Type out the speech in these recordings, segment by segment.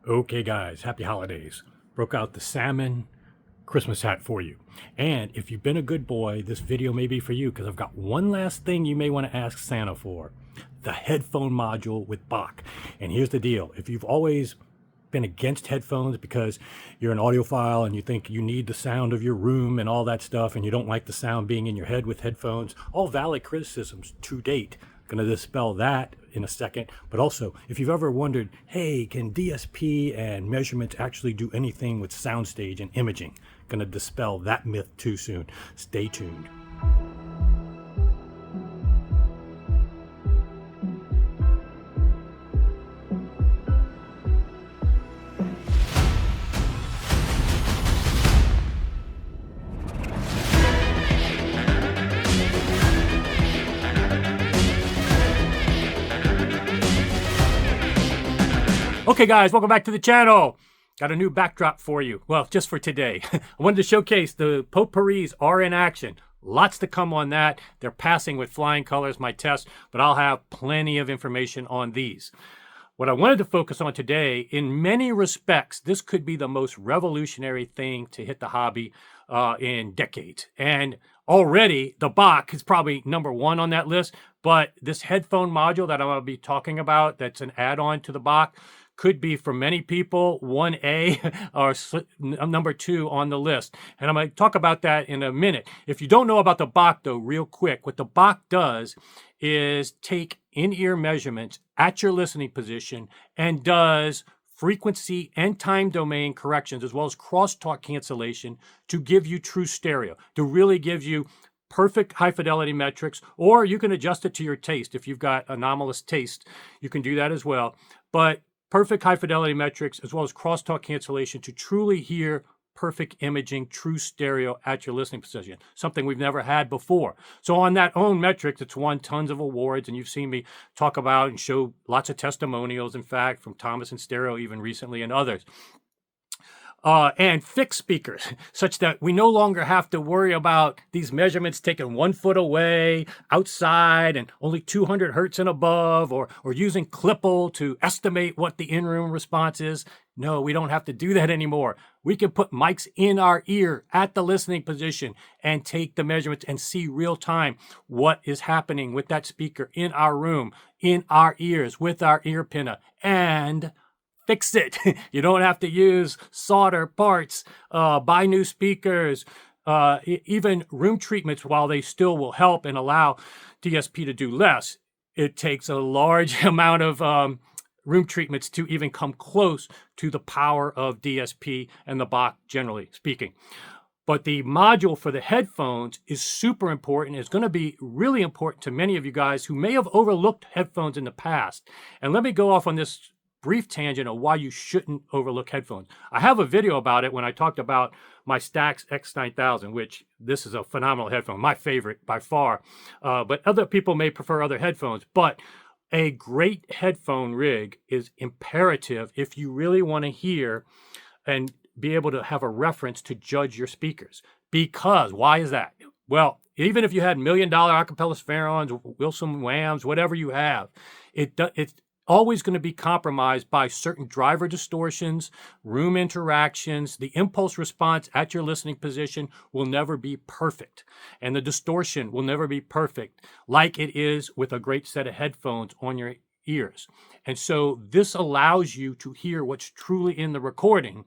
Okay guys, happy holidays. Broke out the salmon Christmas hat for you. And if you've been a good boy, this video may be for you because I've got one last thing you may want to ask Santa for. The headphone module with Bacch. And here's the deal. If you've always been against headphones because you're an audiophile and you think you need the sound of your room and all that stuff and you don't like the sound being in your head with headphones, all valid criticisms to date. Going to dispel that in a second. But also, if you've ever wondered, hey, can DSP and measurements actually do anything with soundstage and imaging? Going to dispel that myth too soon. Stay tuned. Okay guys, welcome back to the channel. Got a new backdrop for you. Well, just for today. I wanted to showcase the potpourris are in action. Lots to come on that. They're passing with flying colors, my test, but I'll have plenty of information on these. What I wanted to focus on today, in many respects, this could be the most revolutionary thing to hit the hobby in decades. And already the Bacch is probably #1 on that list, but this headphone module that I'm going to be talking about, that's an add-on to the Bacch, could be for many people 1A or #2 on the list. And I'm going to talk about that in a minute. If you don't know about the Bacch though, real quick, what the Bacch does is take in-ear measurements at your listening position and does frequency and time domain corrections as well as crosstalk cancellation to give you true stereo, to really give you perfect high fidelity metrics, or you can adjust it to your taste. If you've got anomalous taste, you can do that as well. But perfect high fidelity metrics as well as crosstalk cancellation to truly hear perfect imaging, true stereo at your listening position, something we've never had before. So on that own metrics, it's won tons of awards, and you've seen me talk about and show lots of testimonials, in fact, from Thomas and Stereo even recently and others. And fixed speakers, such that we no longer have to worry about these measurements taken 1 foot away, outside, and only 200 hertz and above, or using Clipple to estimate what the in-room response is. No, we don't have to do that anymore. We can put mics in our ear at the listening position and take the measurements and see real time what is happening with that speaker in our room, in our ears, with our ear pinna, and fix it. You don't have to use solder parts, buy new speakers, even room treatments. While they still will help and allow DSP to do less, it takes a large amount of room treatments to even come close to the power of DSP and the Bacch, generally speaking. But the module for the headphones is super important. It's going to be really important to many of you guys who may have overlooked headphones in the past. And let me go off on this brief tangent of why you shouldn't overlook headphones. I have a video about it when I talked about my Stax X9000, which this is a phenomenal headphone, my favorite by far. But other people may prefer other headphones. But a great headphone rig is imperative if you really want to hear and be able to have a reference to judge your speakers. Because, why is that? Well, even if you had $1 million acapella Spherons, Wilson Whams, whatever you have, it's always going to be compromised by certain driver distortions, room interactions. The impulse response at your listening position will never be perfect. And the distortion will never be perfect like it is with a great set of headphones on your ears. And so this allows you to hear what's truly in the recording.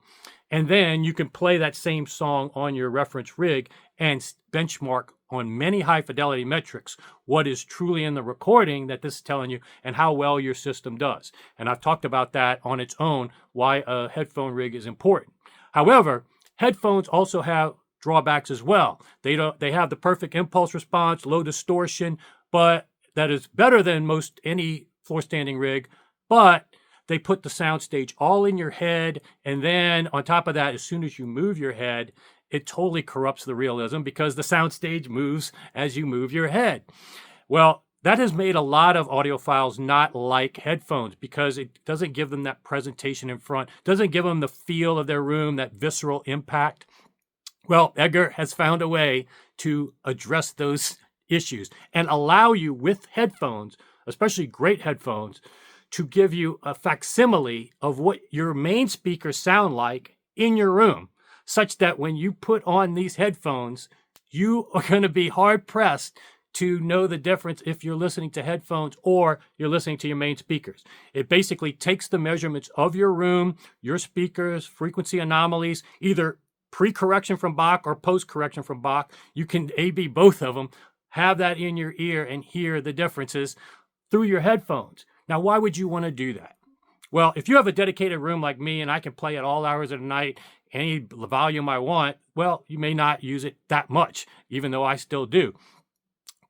And then you can play that same song on your reference rig and benchmark on many high fidelity metrics what is truly in the recording that this is telling you and how well your system does. And I've talked about that on its own, why a headphone rig is important. However, headphones also have drawbacks as well. They have the perfect impulse response, low distortion, but that is better than most any floor standing rig, but they put the soundstage all in your head, and then on top of that, as soon as you move your head, it totally corrupts the realism because the soundstage moves as you move your head. Well, that has made a lot of audiophiles not like headphones because it doesn't give them that presentation in front, doesn't give them the feel of their room, that visceral impact. Well, Edgar has found a way to address those issues and allow you with headphones, especially great headphones, to give you a facsimile of what your main speakers sound like in your room, such that when you put on these headphones, you are going to be hard pressed to know the difference if you're listening to headphones or you're listening to your main speakers. It basically takes the measurements of your room, your speakers, frequency anomalies, either pre-correction from Bacch or post-correction from Bacch. You can A/B both of them, have that in your ear and hear the differences through your headphones. Now, why would you want to do that? Well, if you have a dedicated room like me and I can play at all hours of the night, any volume I want, well, you may not use it that much, even though I still do.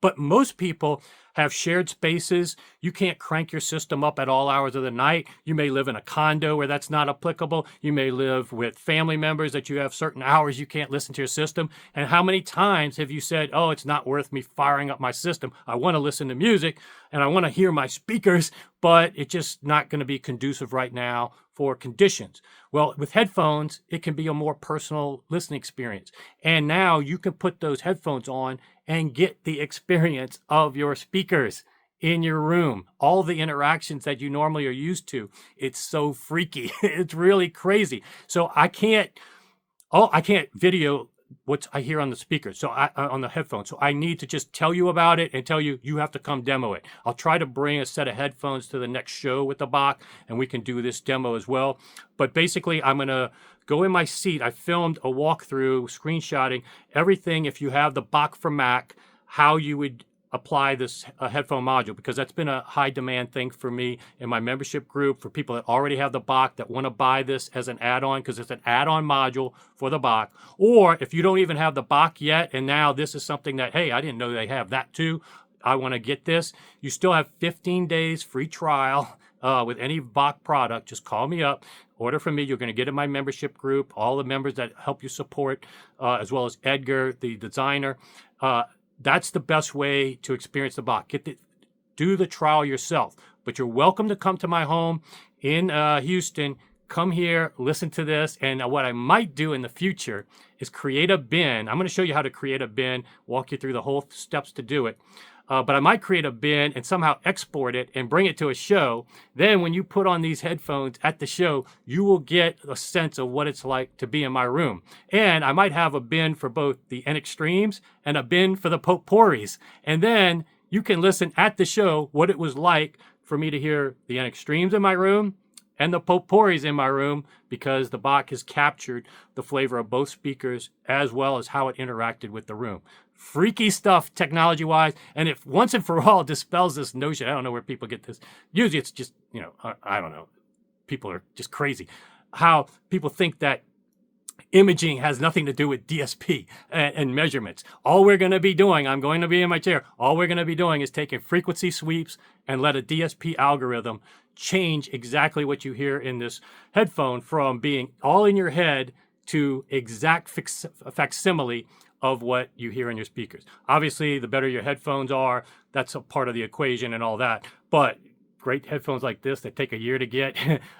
But most people have shared spaces. You can't crank your system up at all hours of the night. You may live in a condo where that's not applicable. You may live with family members that you have certain hours you can't listen to your system. And how many times have you said, oh, it's not worth me firing up my system. I want to listen to music and I want to hear my speakers, but it's just not going to be conducive right now for conditions. Well, with headphones, it can be a more personal listening experience. And now you can put those headphones on and get the experience of your speakers in your room, all the interactions that you normally are used to. It's so freaky. It's really crazy. So I can't video what I hear on the speakers, so on the headphones. So I need to just tell you about it and tell you, you have to come demo it. I'll try to bring a set of headphones to the next show with the Bacch, and we can do this demo as well. But basically, I'm going to go in my seat. I filmed a walkthrough, screenshotting everything. If you have the Bacch4Mac, how you would apply this headphone module, because that's been a high demand thing for me in my membership group, for people that already have the Bacch that want to buy this as an add-on, because it's an add-on module for the Bacch. Or if you don't even have the Bacch yet, and now this is something that, hey, I didn't know they have that too, I want to get this, you still have 15 days free trial with any Bacch product. Just call me up, order from me. You're going to get in my membership group, all the members that help you support, as well as Edgar, the designer. That's the best way to experience the Bacch. Do the trial yourself. But you're welcome to come to my home in Houston. Come here, listen to this. And what I might do in the future is create a bin. I'm going to show you how to create a bin, walk you through the whole steps to do it. But I might create a bin and somehow export it and bring it to a show. Then when you put on these headphones at the show, you will get a sense of what it's like to be in my room. And I might have a bin for both the N extremes and a bin for the potpourris. And then you can listen at the show what it was like for me to hear the N extremes in my room and the potpourris in my room, because the Bacch has captured the flavor of both speakers as well as how it interacted with the room. Freaky stuff technology-wise, and if once and for all dispels this notion, I don't know where people get this. Usually it's just, I don't know, people are just crazy. How people think that imaging has nothing to do with DSP and measurements. All we're going to be doing, I'm going to be in my chair, all we're going to be doing is taking frequency sweeps and let a DSP algorithm change exactly what you hear in this headphone from being all in your head to exact facsimile of what you hear in your speakers. Obviously, the better your headphones are, that's a part of the equation and all that. But great headphones like this that take a year to get,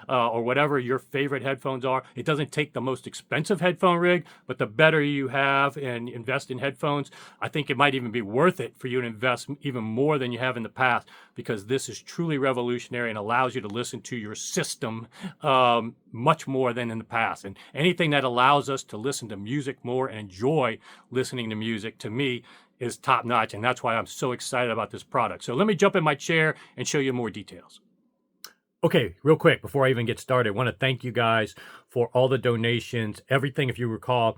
or whatever your favorite headphones are. It doesn't take the most expensive headphone rig, but the better you have and invest in headphones, I think it might even be worth it for you to invest even more than you have in the past, because this is truly revolutionary and allows you to listen to your system much more than in the past. And anything that allows us to listen to music more and enjoy listening to music, to me, is top notch, and that's why I'm so excited about this product. So let me jump in my chair and show you more details. Okay, real quick, before I even get started, I want to thank you guys for all the donations. Everything, if you recall,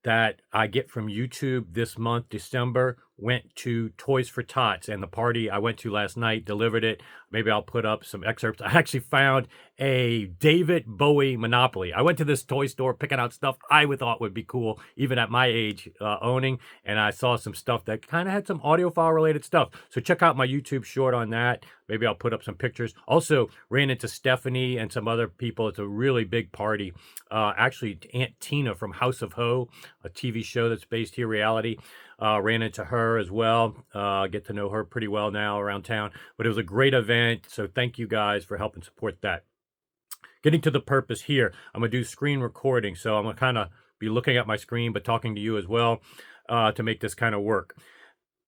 that I get from YouTube this month, December, went to Toys for Tots, and the party I went to last night delivered it. Maybe I'll put up some excerpts. I actually found a David Bowie Monopoly. I went to this toy store picking out stuff I would thought would be cool, even at my age, owning, and I saw some stuff that kind of had some audiophile related stuff. So check out my YouTube short on that. Maybe I'll put up some pictures. Also ran into Stephanie and some other people. It's a really big party. Actually, Aunt Tina from House of Ho, a TV show that's based here, reality. Ran into her as well. Get to know her pretty well now around town. But it was a great event, so thank you guys for helping support that. Getting to the purpose here, I'm going to do screen recording, so I'm going to kind of be looking at my screen but talking to you as well to make this kind of work.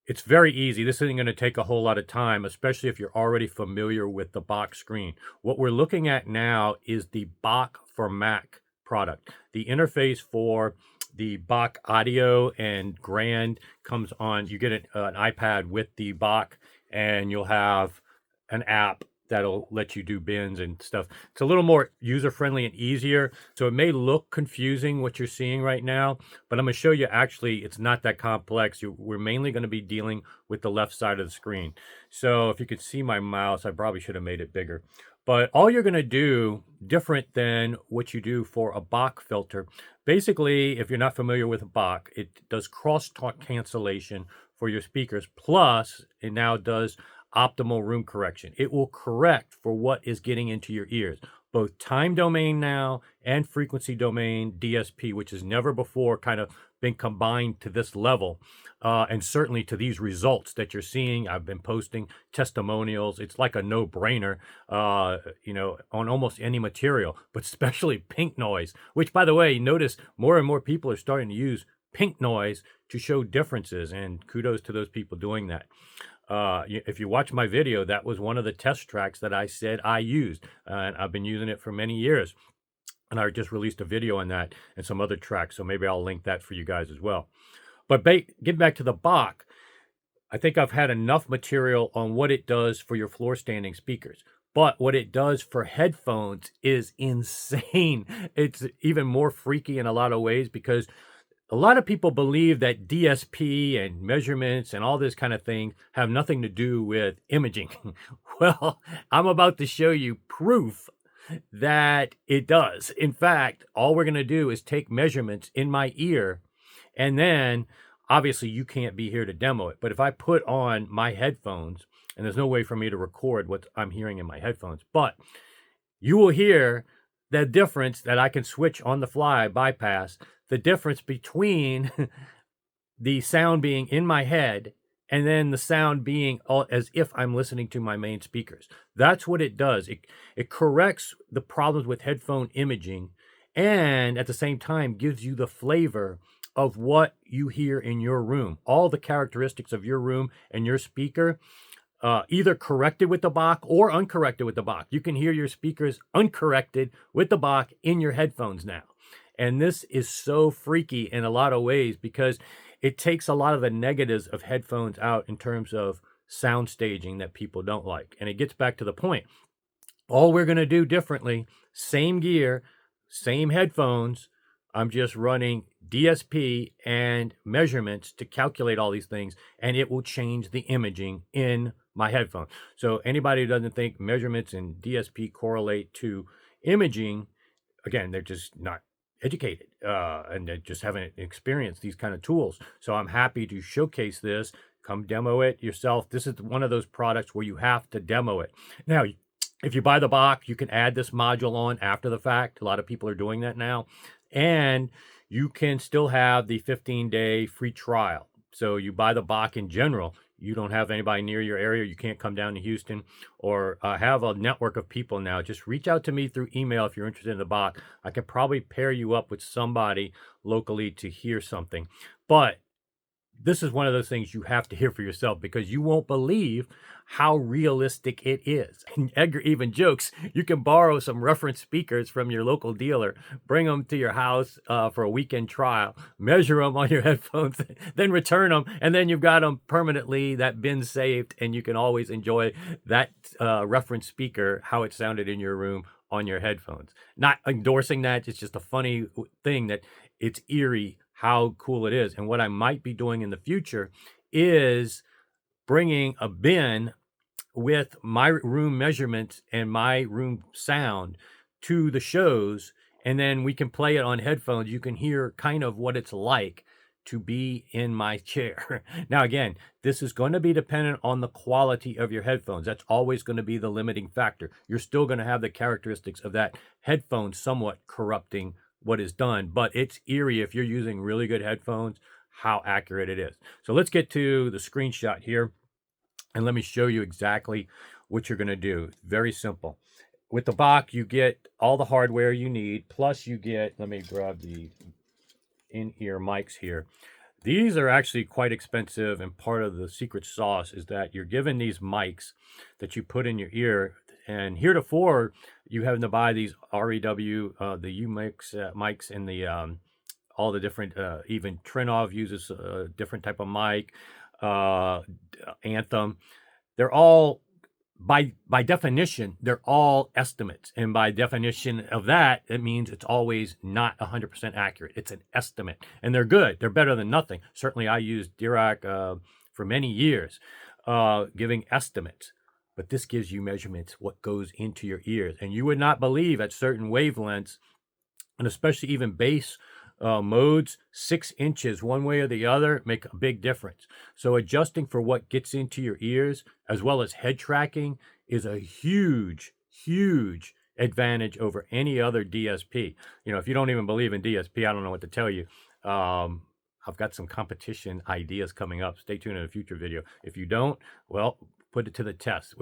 It's very easy. This isn't going to take a whole lot of time, especially if you're already familiar with the Bacch screen. What we're looking at now is the Bacch4Mac product. The interface for the Bacch Audio and Grand comes on. You get an iPad with the Bacch, and you'll have an app that'll let you do bins and stuff. It's a little more user-friendly and easier. So it may look confusing what you're seeing right now, but I'm going to show you actually it's not that complex. We're mainly going to be dealing with the left side of the screen. So if you could see my mouse, I probably should have made it bigger. But all you're going to do, different than what you do for a Bacch filter, basically, if you're not familiar with a Bacch, it does crosstalk cancellation for your speakers. Plus, it now does optimal room correction. It will correct for what is getting into your ears, both time domain now and frequency domain DSP, which has never before kind of been combined to this level, and certainly to these results that you're seeing. I've been posting testimonials. It's like a no-brainer, you know, on almost any material, but especially pink noise, which, by the way, notice more and more people are starting to use pink noise to show differences, and kudos to those people doing that. If you watch my video, that was one of the test tracks that I said I used, and I've been using it for many years. And I just released a video on that and some other tracks, so maybe I'll link that for you guys as well. But getting back to the Bacch, I think I've had enough material on what it does for your floor standing speakers. But what it does for headphones is insane. It's even more freaky in a lot of ways, because a lot of people believe that DSP and measurements and all this kind of thing have nothing to do with imaging. Well, I'm about to show you proof that it does. In fact, all we're going to do is take measurements in my ear, and then obviously you can't be here to demo it. But if I put on my headphones, and there's no way for me to record what I'm hearing in my headphones, but you will hear the difference that I can switch on the fly, bypass the difference between the sound being in my head and then the sound being as if I'm listening to my main speakers. That's what it does. It corrects the problems with headphone imaging, and at the same time gives you the flavor of what you hear in your room, all the characteristics of your room and your speaker, either corrected with the Bacch or uncorrected with the Bacch. You can hear your speakers uncorrected with the Bacch in your headphones now. And this is so freaky in a lot of ways, because it takes a lot of the negatives of headphones out in terms of sound staging that people don't like. And it gets back to the point. All we're going to do differently, same gear, same headphones. I'm just running DSP and measurements to calculate all these things, and it will change the imaging in my headphone. So anybody who doesn't think measurements and DSP correlate to imaging, again, they're just not educated, and they just haven't experienced these kind of tools. So I'm happy to showcase this. Come demo it yourself. This is one of those products where you have to demo it. Now, if you buy the Bacch, you can add this module on after the fact. A lot of people are doing that now. And you can still have the 15-day free trial. So you buy the Bacch in general. You don't have anybody near your area, you can't come down to Houston, or have a network of people now, just reach out to me through email if you're interested in the Bacch. I can probably pair you up with somebody locally to hear something. But this is one of those things you have to hear for yourself, because you won't believe how realistic it is. And Edgar even jokes, you can borrow some reference speakers from your local dealer, bring them to your house for a weekend trial, measure them on your headphones, then return them, and then you've got them permanently, that bin saved, and you can always enjoy that reference speaker, how it sounded in your room on your headphones. Not endorsing that, it's just a funny thing that it's eerie how cool it is. And what I might be doing in the future is bringing a bin with my room measurements and my room sound to the shows, and then we can play it on headphones. You can hear kind of what it's like to be in my chair. Now, again, this is going to be dependent on the quality of your headphones. That's always going to be the limiting factor. You're still going to have the characteristics of that headphone somewhat corrupting what is done, but it's eerie if you're using really good headphones, how accurate it is. So let's get to the screenshot here, and let me show you exactly what you're going to do. Very simple. With the Bacch, you get all the hardware you need, plus you get, let me grab the in-ear mics here. These are actually quite expensive, and part of the secret sauce is that you're given these mics that you put in your ear. And heretofore, you having to buy these REW, the U mics, and the all the different, even Trinov uses a different type of mic, Anthem. They're all, by definition, they're all estimates. And by definition of that, it means it's always not 100% accurate. It's an estimate. And they're good. They're better than nothing. Certainly, I used Dirac for many years, giving estimates. But this gives you measurements, what goes into your ears. And you would not believe at certain wavelengths, and especially even bass modes, 6 inches one way or the other make a big difference. So adjusting for what gets into your ears, as well as head tracking, is a huge, huge advantage over any other DSP. You know, if you don't even believe in DSP, I don't know what to tell you. I've got some competition ideas coming up. Stay tuned in a future video. If you don't, well, put it to the test.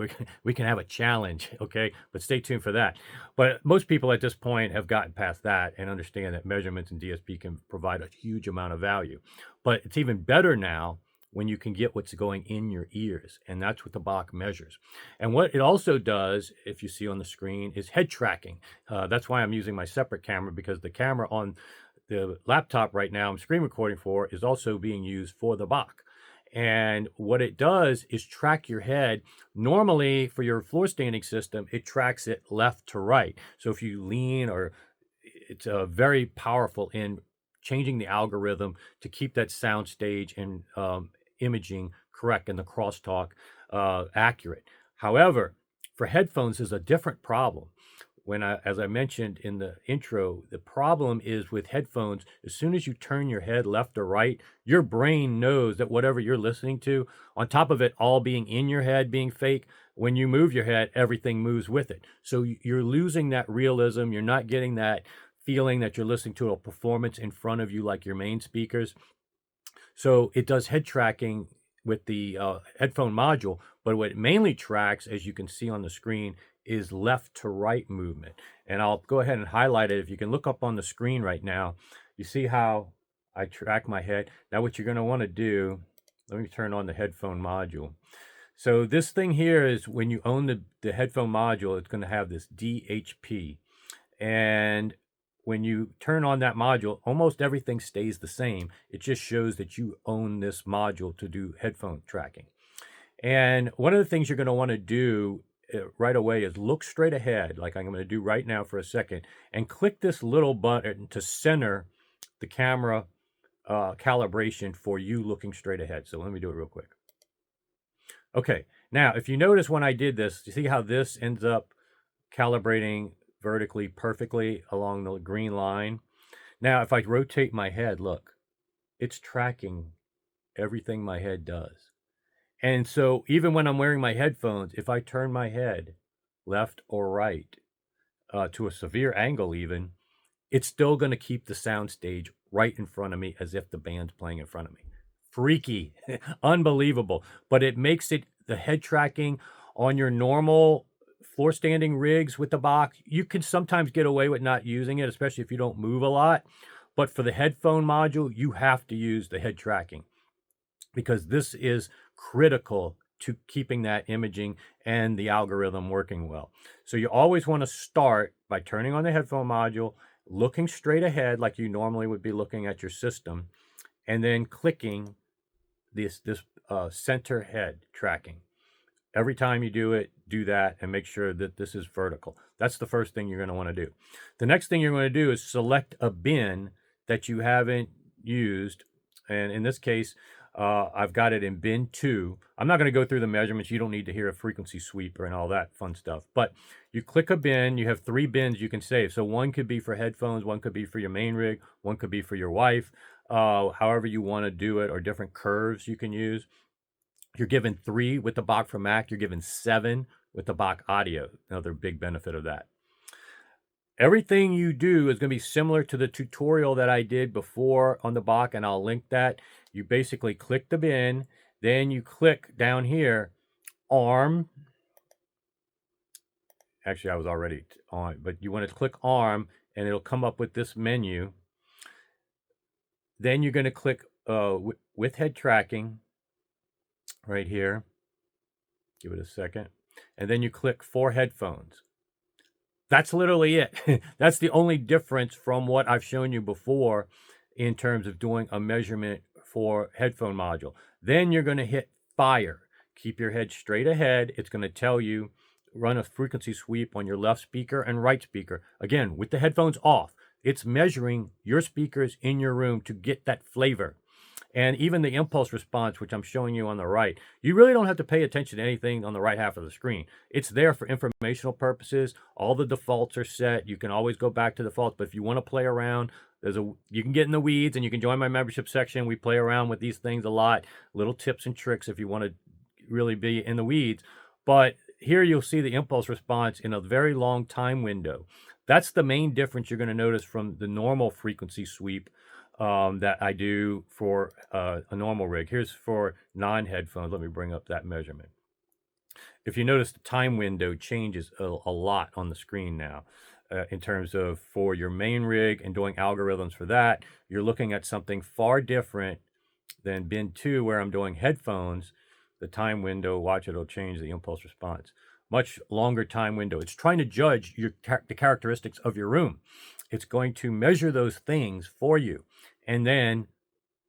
We can have a challenge, okay? But stay tuned for that. But most people at this point have gotten past that and understand that measurements in DSP can provide a huge amount of value. But it's even better now when you can get what's going in your ears, and that's what the Bacch measures. And what it also does, if you see on the screen, is head tracking. That's why I'm using my separate camera, because the camera on the laptop right now I'm screen recording for is also being used for the Bacch. And what it does is track your head. Normally, for your floor standing system, it tracks it left to right. So if you lean, or it's very powerful in changing the algorithm to keep that sound stage and imaging correct and the crosstalk accurate. However, for headphones, there's a different problem. As I mentioned in the intro, the problem is with headphones, as soon as you turn your head left or right, your brain knows that whatever you're listening to, on top of it all being in your head, being fake, when you move your head, everything moves with it. So you're losing that realism. You're not getting that feeling that you're listening to a performance in front of you like your main speakers. So it does head tracking with the headphone module, but what it mainly tracks, as you can see on the screen, is left to right movement. And I'll go ahead and highlight it. If you can look up on the screen right now, you see how I track my head. Now what you're going to want to do, let me turn on the headphone module. So this thing here is, when you own the headphone module, it's going to have this DHP. And when you turn on that module, almost everything stays the same. It just shows that you own this module to do headphone tracking. And one of the things you're going to want to do right away is look straight ahead, like I'm going to do right now for a second, and click this little button to center the camera calibration for you looking straight ahead. So let me do it real quick. Okay, now if you notice when I did this, you see how this ends up calibrating vertically perfectly along the green line? Now if I rotate my head, look, it's tracking everything my head does. And so even when I'm wearing my headphones, if I turn my head left or right to a severe angle even, it's still going to keep the sound stage right in front of me as if the band's playing in front of me. Freaky, unbelievable. But it makes it, the head tracking on your normal floor standing rigs with the Bacch, you can sometimes get away with not using it, especially if you don't move a lot. But for the headphone module, you have to use the head tracking, because this is critical to keeping that imaging and the algorithm working well. So you always want to start by turning on the headphone module, looking straight ahead like you normally would be looking at your system, and then clicking this center head tracking. Every time you do it, do that and make sure that this is vertical. That's the first thing you're going to want to do. The next thing you're going to do is select a bin that you haven't used. And in this case, I've got it in bin 2. I'm not going to go through the measurements. You don't need to hear a frequency sweeper and all that fun stuff. But you click a bin. You have 3 bins you can save. So one could be for headphones, one could be for your main rig, one could be for your wife, however you want to do it, or different curves you can use. You're given 3 with the Bacch4Mac. You're given 7 with the Bacch Audio. Another big benefit of that. Everything you do is going to be similar to the tutorial that I did before on the Bacch, and I'll link that. You basically click the bin, then you click down here, arm. Actually, I was already on, but you want to click arm, and it'll come up with this menu. Then you're going to click with head tracking right here. Give it a second. And then you click for headphones. That's literally it. That's the only difference from what I've shown you before in terms of doing a measurement for headphone module. Then you're going to hit fire. Keep your head straight ahead. It's going to tell you run a frequency sweep on your left speaker and right speaker. Again, with the headphones off, it's measuring your speakers in your room to get that flavor. And even the impulse response, which I'm showing you on the right, you really don't have to pay attention to anything on the right half of the screen. It's there for informational purposes. All the defaults are set. You can always go back to defaults, but if you want to play around, you can get in the weeds and you can join my membership section. We play around with these things a lot, little tips and tricks if you want to really be in the weeds. But here you'll see the impulse response in a very long time window. That's the main difference you're going to notice from the normal frequency sweep that I do for a normal rig. Here's for non-headphones. Let me bring up that measurement. If you notice, the time window changes a lot on the screen now in terms of for your main rig and doing algorithms for that. You're looking at something far different than bin 2 where I'm doing headphones. The time window, watch, it'll change the impulse response. Much longer time window. It's trying to judge the characteristics of your room. It's going to measure those things for you and then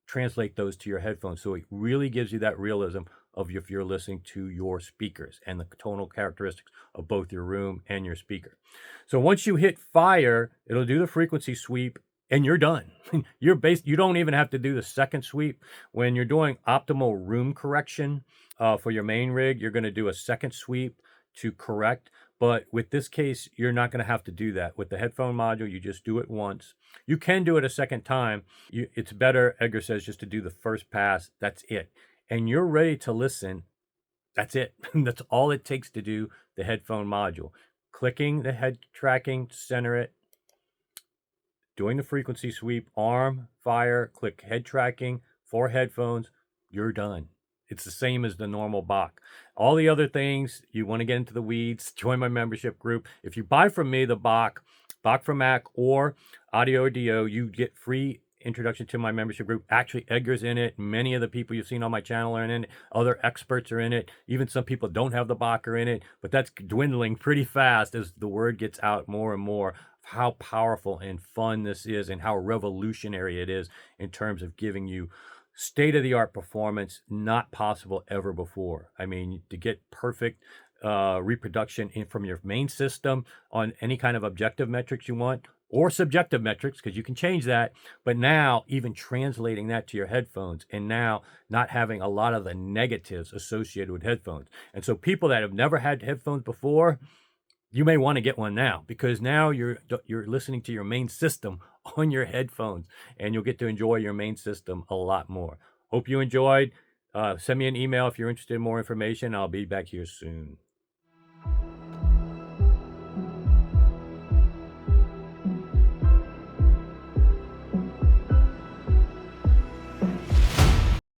translate those to your headphones. So it really gives you that realism of if you're listening to your speakers and the tonal characteristics of both your room and your speaker. So once you hit fire, it'll do the frequency sweep and you're done. You don't even have to do the second sweep. When you're doing optimal room correction for your main rig, you're going to do a second sweep to correct. But with this case, you're not going to have to do that. With the headphone module, you just do it once. You can do it a second time. It's better, Edgar says, just to do the first pass. That's it. And you're ready to listen. That's it. That's all it takes to do the headphone module. Clicking the head tracking to center it. Doing the frequency sweep, arm, fire, click head tracking for headphones. You're done. It's the same as the normal Bacch. All the other things, you want to get into the weeds, join my membership group. If you buy from me the Bacch4Mac or Audio, you get free introduction to my membership group. Actually, Edgar's in it. Many of the people you've seen on my channel are in it. Other experts are in it. Even some people don't have the Bacch are in it. But that's dwindling pretty fast as the word gets out more and more how powerful and fun this is and how revolutionary it is in terms of giving you state-of-the-art performance not possible ever before. I mean, to get perfect reproduction from your main system on any kind of objective metrics you want, or subjective metrics, because you can change that, but now even translating that to your headphones and now not having a lot of the negatives associated with headphones. And so people that have never had headphones before, you may want to get one now, because now you're listening to your main system on your headphones and you'll get to enjoy your main system a lot more. Hope you enjoyed. Send me an email if you're interested in more information. I'll be back here soon.